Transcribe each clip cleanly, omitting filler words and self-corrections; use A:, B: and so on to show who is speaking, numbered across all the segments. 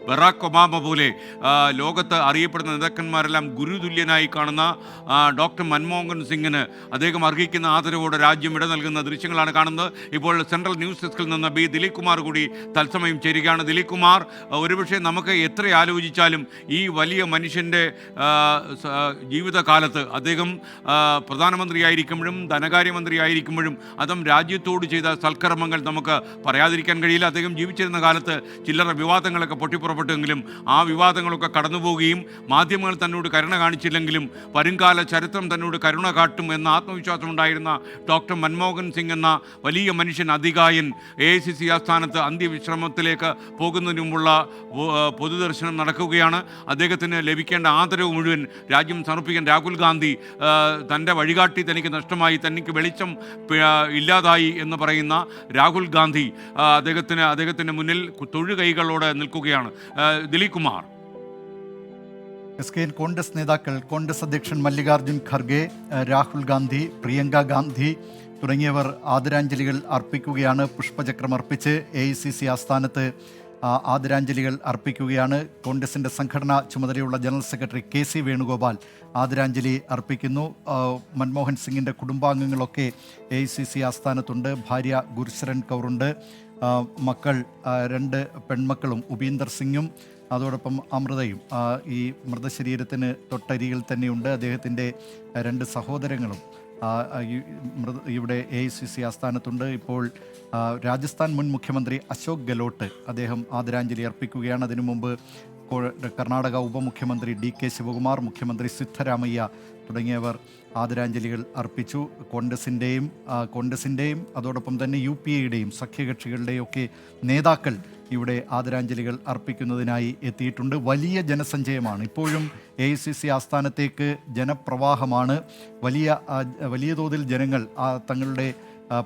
A: Barack Obama പോലെ ലോകത്ത് അറിയപ്പെടുന്ന നേതാക്കന്മാരെല്ലാം ഗുരുതുല്യനായി കാണുന്ന ഡോക്ടർ മൻമോഹൻ സിംഗിന് അദ്ദേഹം അർഹിക്കുന്ന ആദരവോടെ രാജ്യം ഇട നൽകുന്ന ദൃശ്യങ്ങളാണ് കാണുന്നത്. ഇപ്പോൾ സെൻട്രൽ ന്യൂസ് ഡെസ്കിൽ നിന്ന് ബി ദിലീപ് കുമാർ കൂടി തത്സമയം ചേരുകയാണ്. ദിലീപ് കുമാർ, ഒരുപക്ഷെ നമുക്ക് എത്ര ആലോചിച്ചാലും ഈ വലിയ മനുഷ്യൻ്റെ ജീവിതകാലത്ത് അദ്ദേഹം പ്രധാനമന്ത്രിയായിരിക്കുമ്പോഴും ധനകാര്യമന്ത്രിയായിരിക്കുമ്പോഴും അതും രാജ്യത്തോട് ചെയ്ത സൽക്കർമ്മങ്ങൾ നമുക്ക് പറയാതിരിക്കാൻ കഴിയില്ല. അദ്ദേഹം ജീവിച്ചിരുന്ന കാലത്ത് ചില്ലറ വിവാദങ്ങളൊക്കെ പൊട്ടിപ്പുറപ്പെട്ടുവെങ്കിലും ആ വിവാദങ്ങളൊക്കെ കടന്നുപോവുകയും മാധ്യമങ്ങൾ തന്നോട് കരുണ കാണിച്ചില്ലെങ്കിലും വരുംകാല ചരിത്രം തന്നോട് കരുണ കാട്ടും എന്ന ആത്മവിശ്വാസം ഉണ്ടായിരുന്ന ഡോക്ടർ മൻമോഹൻ സിംഗ് എന്ന വലിയ മനുഷ്യൻ അധികായൻ AICC ആസ്ഥാനത്ത് അന്ത്യവിശ്രമത്തിലേക്ക് പോകുന്നതിന് മുമ്പുള്ള പൊതുദർശനം നടക്കുകയാണ്. അദ്ദേഹത്തിന് ലഭിക്കേണ്ട ആദരവ് മുഴുവൻ രാജ്യം സമർപ്പിക്കാൻ രാഹുൽ ഗാന്ധി തൻ്റെ വഴികാട്ടി തനിക്ക് നഷ്ടമായി, തനിക്ക് വെളിച്ചം ഇല്ലാതായി എന്ന് പറയുന്ന രാഹുൽ ഗാന്ധി അദ്ദേഹത്തിൻ്റെ മുന്നിൽ തൊഴുകൈകളോടെ നിൽക്കുകയാണ്. ദിലീപ് കുമാർ.
B: കോൺഗ്രസ് നേതാക്കൾ, കോൺഗ്രസ് അധ്യക്ഷൻ മല്ലികാർജുൻ ഖർഗെ, രാഹുൽ ഗാന്ധി, പ്രിയങ്ക ഗാന്ധി തുടങ്ങിയവർ ആദരാഞ്ജലികൾ അർപ്പിക്കുകയാണ്. പുഷ്പചക്രം അർപ്പിച്ച് AICC ആസ്ഥാനത്ത് ആദരാഞ്ജലികൾ അർപ്പിക്കുകയാണ്. കോൺഗ്രസിൻ്റെ സംഘടനാ ചുമതലയുള്ള ജനറൽ സെക്രട്ടറി KC വേണുഗോപാൽ ആദരാഞ്ജലി അർപ്പിക്കുന്നു. മൻമോഹൻ സിംഗിൻ്റെ കുടുംബാംഗങ്ങളൊക്കെ AICC ആസ്ഥാനത്തുണ്ട്. ഭാര്യ ഗുർശരൺ കൗറുണ്ട്, മക്കൾ 2 പെൺമക്കളും ഉപീന്ദർ സിംഗും അതോടൊപ്പം അമൃതയും ഈ മൃതശരീരത്തിന് തൊട്ടരികിൽ തന്നെയുണ്ട്. അദ്ദേഹത്തിൻ്റെ 2 സഹോദരങ്ങളും ഇവിടെ AICC ആസ്ഥാനത്തുണ്ട്. ഇപ്പോൾ രാജസ്ഥാൻ മുൻ മുഖ്യമന്ത്രി അശോക് ഗെലോട്ട് അദ്ദേഹം ആദരാഞ്ജലി അർപ്പിക്കുകയാണ്. അതിനു മുമ്പ് കർണാടക ഉപമുഖ്യമന്ത്രി DK ശിവകുമാർ, മുഖ്യമന്ത്രി സിദ്ധരാമയ്യ തുടങ്ങിയവർ ആദരാഞ്ജലികൾ അർപ്പിച്ചു. കോൺഗ്രസിൻ്റെയും അതോടൊപ്പം തന്നെ UPAയുടെയും സഖ്യകക്ഷികളുടെയും ഒക്കെ നേതാക്കൾ ഇവിടെ ആദരാഞ്ജലികൾ അർപ്പിക്കുന്നതിനായി എത്തിയിട്ടുണ്ട്. വലിയ ജനസഞ്ചയമാണ്. ഇപ്പോഴും AICC ആസ്ഥാനത്തേക്ക് ജനപ്രവാഹമാണ്. വലിയ തോതിൽ ജനങ്ങൾ തങ്ങളുടെ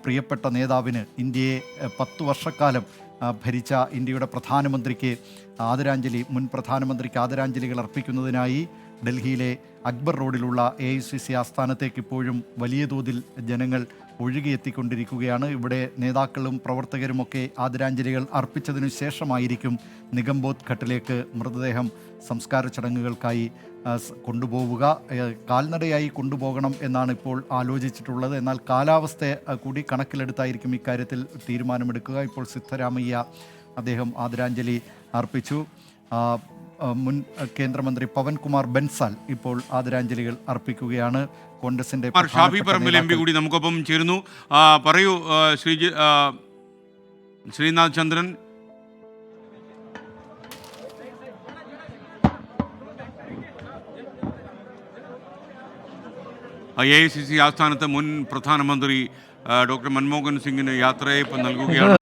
B: പ്രിയപ്പെട്ട നേതാവിന്, ഇന്ത്യയെ 10 വർഷക്കാലം ഭരിച്ച ഇന്ത്യയുടെ പ്രധാനമന്ത്രിക്ക് മുൻ പ്രധാനമന്ത്രിക്ക് ആദരാഞ്ജലികൾ അർപ്പിക്കുന്നതിനായി ഡൽഹിയിലെ അക്ബർ റോഡിലുള്ള AICC ആസ്ഥാനത്തേക്ക് ഇപ്പോഴും വലിയ തോതിൽ ജനങ്ങൾ ഒഴുകിയെത്തിക്കൊണ്ടിരിക്കുകയാണ്. ഇവിടെ നേതാക്കളും പ്രവർത്തകരുമൊക്കെ ആദരാഞ്ജലികൾ അർപ്പിച്ചതിനു ശേഷമായിരിക്കും നിഗംബോധ് ഘട്ടിലേക്ക് മൃതദേഹം സംസ്കാര ചടങ്ങുകൾക്കായി കൊണ്ടുപോവുക. കാൽനടയായി കൊണ്ടുപോകണം എന്നാണ് ഇപ്പോൾ ആലോചിച്ചിട്ടുള്ളത്. എന്നാൽ കാലാവസ്ഥ കൂടി കണക്കിലെടുത്തായിരിക്കും ഇക്കാര്യത്തിൽ തീരുമാനമെടുക്കുക. ഇപ്പോൾ സിദ്ധരാമയ്യ അദ്ദേഹം ആദരാഞ്ജലി അർപ്പിച്ചു. മുൻ കേന്ദ്രമന്ത്രി പവൻകുമാർ ബൻസാൽ ഇപ്പോൾ ആദരാഞ്ജലികൾ അർപ്പിക്കുകയാണ്. കോൺഗ്രസിന്റെ
A: ഷാഫി പറമ്പിൽ MP കൂടി നമുക്കൊപ്പം ചേരുന്നു. പറയൂ ശ്രീനാഥ് ചന്ദ്രൻ. AICC ആസ്ഥാനത്ത് മുൻ പ്രധാനമന്ത്രി ഡോക്ടർ മൻമോഹൻ സിംഗിന് യാത്രയയപ്പ് നൽകുകയാണ്.